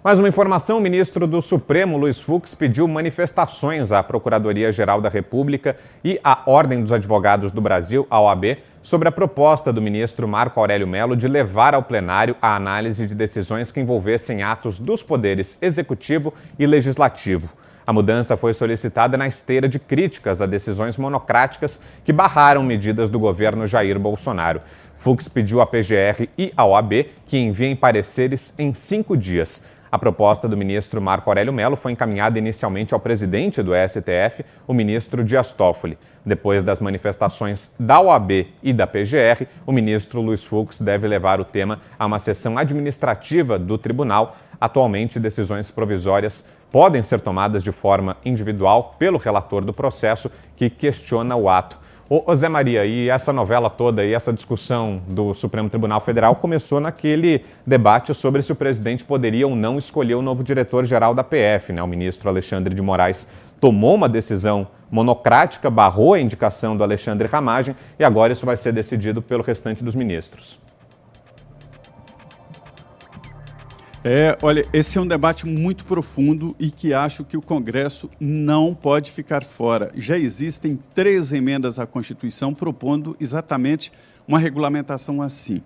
Mais uma informação: o ministro do Supremo, Luiz Fux, pediu manifestações à Procuradoria-Geral da República e à Ordem dos Advogados do Brasil, a OAB, sobre a proposta do ministro Marco Aurélio Mello de levar ao plenário a análise de decisões que envolvessem atos dos poderes executivo e legislativo. A mudança foi solicitada na esteira de críticas a decisões monocráticas que barraram medidas do governo Jair Bolsonaro. Fux pediu à PGR e à OAB que enviem pareceres em 5 dias. A proposta do ministro Marco Aurélio Mello foi encaminhada inicialmente ao presidente do STF, o ministro Dias Toffoli. Depois das manifestações da OAB e da PGR, o ministro Luiz Fux deve levar o tema a uma sessão administrativa do tribunal. Atualmente, decisões provisórias podem ser tomadas de forma individual pelo relator do processo, que questiona o ato. Ô Zé Maria, e essa novela toda e essa discussão do Supremo Tribunal Federal começou naquele debate sobre se o presidente poderia ou não escolher o novo diretor-geral da PF, né? O ministro Alexandre de Moraes tomou uma decisão monocrática, barrou a indicação do Alexandre Ramagem e agora isso vai ser decidido pelo restante dos ministros. Olha, esse é um debate muito profundo e que acho que o Congresso não pode ficar fora. Já existem 3 emendas à Constituição propondo exatamente uma regulamentação assim.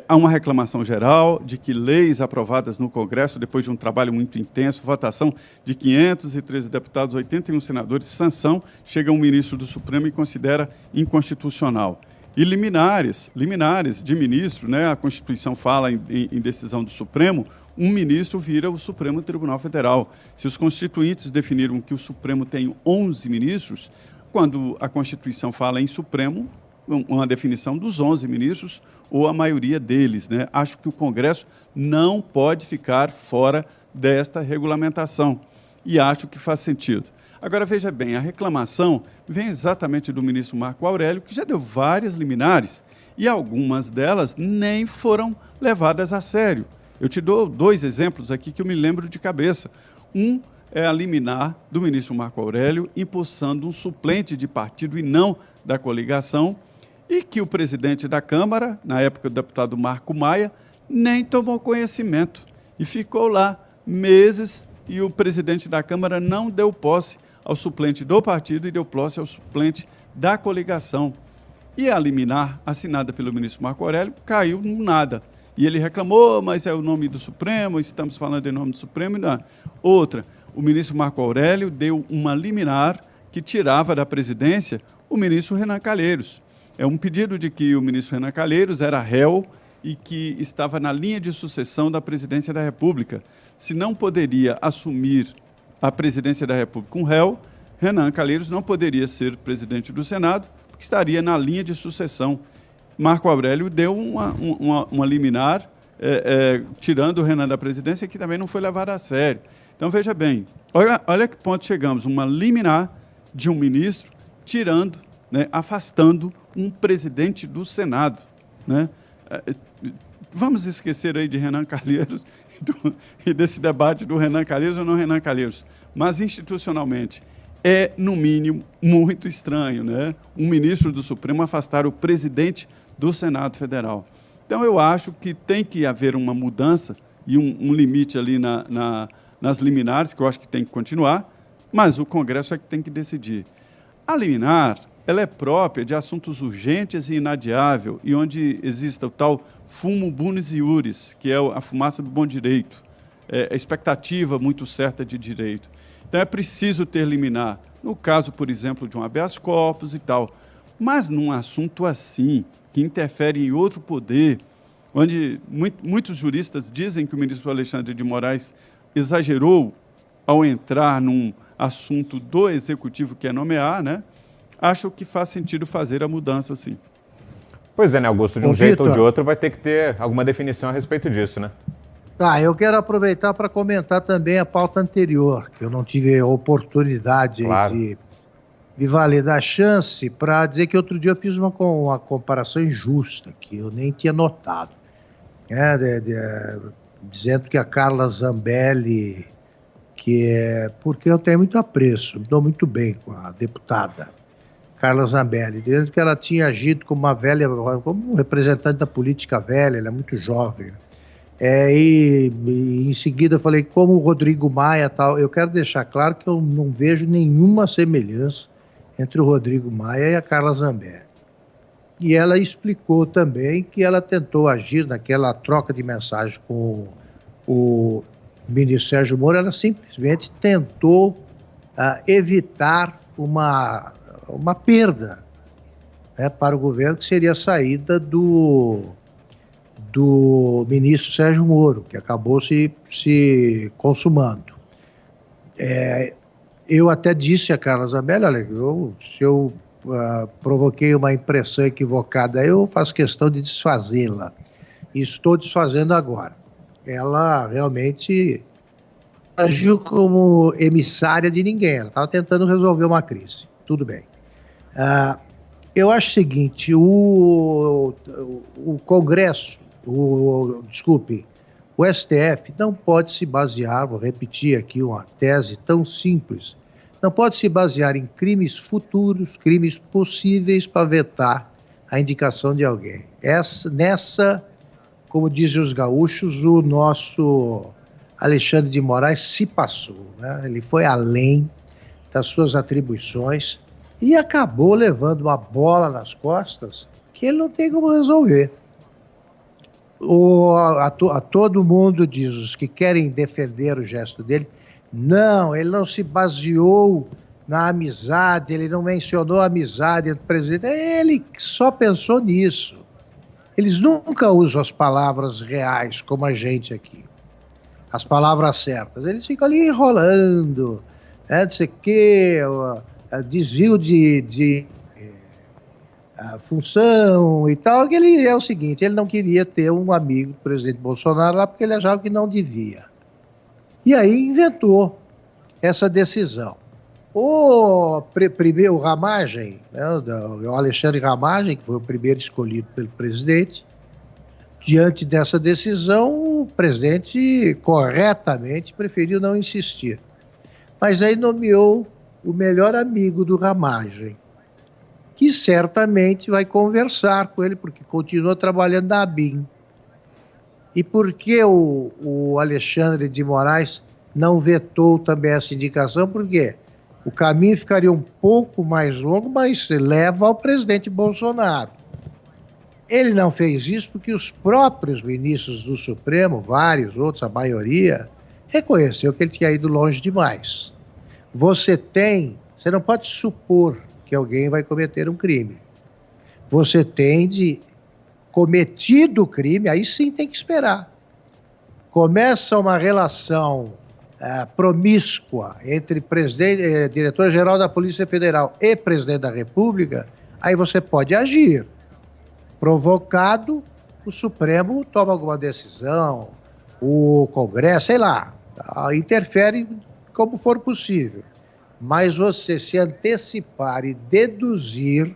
Há uma reclamação geral de que leis aprovadas no Congresso, depois de um trabalho muito intenso, votação de 513 deputados, 81 senadores, sanção, chega um ministro do Supremo e considera inconstitucional. E liminares de ministro, né? A Constituição fala em decisão do Supremo, um ministro vira o Supremo Tribunal Federal. Se os constituintes definiram que o Supremo tem 11 ministros, quando a Constituição fala em Supremo, uma definição dos 11 ministros ou a maioria deles, né? Acho que o Congresso não pode ficar fora desta regulamentação e acho que faz sentido. Agora, veja bem, a reclamação vem exatamente do ministro Marco Aurélio, que já deu várias liminares, e algumas delas nem foram levadas a sério. Eu te dou 2 exemplos aqui que eu me lembro de cabeça. Um é a liminar do ministro Marco Aurélio, impulsando um suplente de partido e não da coligação, e que o presidente da Câmara, na época o deputado Marco Maia, nem tomou conhecimento. E ficou lá meses, e o presidente da Câmara não deu posse ao suplente do partido e deu posse ao suplente da coligação. E a liminar, assinada pelo ministro Marco Aurélio, caiu no nada. E ele reclamou, mas é o nome do Supremo, estamos falando em nome do Supremo. Não. Outra, o ministro Marco Aurélio deu uma liminar que tirava da presidência o ministro Renan Calheiros. É um pedido de que o ministro Renan Calheiros era réu e que estava na linha de sucessão da presidência da República. Se não poderia assumir a presidência da República um réu, Renan Calheiros não poderia ser presidente do Senado, porque estaria na linha de sucessão. Marco Aurélio deu uma liminar, tirando o Renan da presidência, que também não foi levada a sério. Então, veja bem, olha que ponto chegamos, uma liminar de um ministro tirando, né, afastando um presidente do Senado, né? Vamos esquecer aí de Renan Calheiros e desse debate do Renan Calheiros ou não Renan Calheiros, mas institucionalmente é, no mínimo, muito estranho, né? Um ministro do Supremo afastar o presidente do Senado Federal. Então, eu acho que tem que haver uma mudança e um limite ali nas liminares, que eu acho que tem que continuar, mas o Congresso é que tem que decidir. A liminar, ela é própria de assuntos urgentes e inadiável, e onde exista o tal fumo bonis iuris, que é a fumaça do bom direito, a expectativa muito certa de direito. Então, é preciso ter liminar, no caso, por exemplo, de um habeas corpus e tal, mas num assunto assim, que interfere em outro poder, onde muitos juristas dizem que o ministro Alexandre de Moraes exagerou ao entrar num assunto do executivo, que é nomear, né? Acho que faz sentido fazer a mudança, sim. Pois é, né, Augusto? De um jeito ou de outro vai ter que ter alguma definição a respeito disso, né? Eu quero aproveitar para comentar também a pauta anterior, que eu não tive a oportunidade de validar a chance para dizer que outro dia eu fiz uma comparação injusta, que eu nem tinha notado. Dizendo que a Carla Zambelli, porque eu tenho muito apreço, me dou muito bem com a deputada Carla Zambelli, dizendo que ela tinha agido como uma velha, como um representante da política velha, ela é muito jovem. E em seguida eu falei, como o Rodrigo Maia tal, eu quero deixar claro que eu não vejo nenhuma semelhança entre o Rodrigo Maia e a Carla Zambelli. E ela explicou também que ela tentou agir naquela troca de mensagem com o ministro Sérgio Moro, ela simplesmente tentou evitar uma perda, né, para o governo, que seria a saída do ministro Sérgio Moro, que acabou se consumando. Eu até disse a Carla Zambelli, olha, se eu provoquei uma impressão equivocada, eu faço questão de desfazê-la. E estou desfazendo agora. Ela realmente agiu como emissária de ninguém, ela estava tentando resolver uma crise. Tudo bem. Eu acho o seguinte, o Congresso, o STF não pode se basear, vou repetir aqui uma tese tão simples, não pode se basear em crimes futuros, crimes possíveis para vetar a indicação de alguém. Nessa, como dizem os gaúchos, o nosso Alexandre de Moraes se passou, né? Ele foi além das suas atribuições e acabou levando uma bola nas costas que ele não tem como resolver. A todo mundo diz, os que querem defender o gesto dele, não, ele não se baseou na amizade, ele não mencionou a amizade entre o presidente, ele só pensou nisso. Eles nunca usam as palavras reais, como a gente aqui, as palavras certas, eles ficam ali enrolando, não sei o quê, desvio de função e tal, que ele é o seguinte, ele não queria ter um amigo do presidente Bolsonaro lá porque ele achava que não devia. E aí inventou essa decisão. Primeiro, o Ramagem, né, o Alexandre Ramagem, que foi o primeiro escolhido pelo presidente, diante dessa decisão, o presidente corretamente preferiu não insistir. Mas aí nomeou o melhor amigo do Ramagem, que certamente vai conversar com ele, porque continua trabalhando na ABIN. E por que o Alexandre de Moraes não vetou também essa indicação? Porque o caminho ficaria um pouco mais longo, mas leva ao presidente Bolsonaro. Ele não fez isso porque os próprios ministros do Supremo, vários outros, a maioria, reconheceu que ele tinha ido longe demais. Você não pode supor que alguém vai cometer um crime. Você tem de cometido o crime, aí sim tem que esperar. Começa uma relação promíscua entre diretor-geral da Polícia Federal e presidente da República, aí você pode agir. Provocado, o Supremo toma alguma decisão, o Congresso, sei lá, interfere como for possível. Mas você se antecipar e deduzir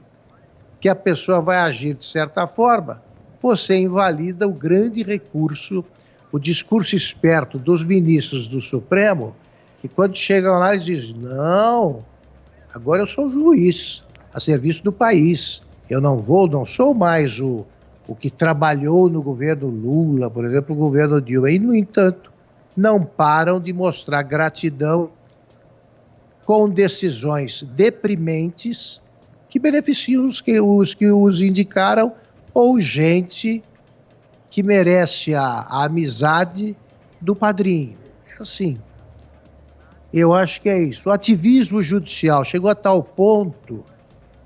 que a pessoa vai agir de certa forma, você invalida o grande recurso, o discurso esperto dos ministros do Supremo, que quando chegam lá eles dizem, não, agora eu sou juiz, a serviço do país, eu não sou mais o que trabalhou no governo Lula, por exemplo, o governo Dilma, e no entanto, não param de mostrar gratidão com decisões deprimentes que beneficiam os que os indicaram ou gente que merece a amizade do padrinho. É assim. Eu acho que é isso. O ativismo judicial chegou a tal ponto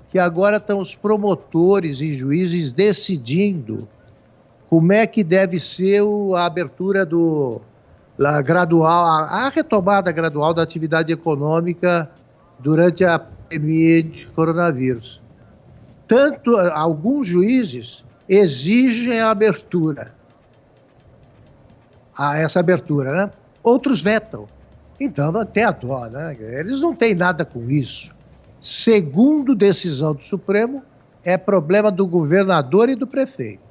que agora estão os promotores e juízes decidindo como é que deve ser a abertura gradual, a retomada gradual da atividade econômica durante a pandemia de coronavírus. Tanto alguns juízes exigem a abertura, essa abertura, né? Outros vetam. Então, até a dó, né? Eles não têm nada com isso. Segundo decisão do Supremo, é problema do governador e do prefeito.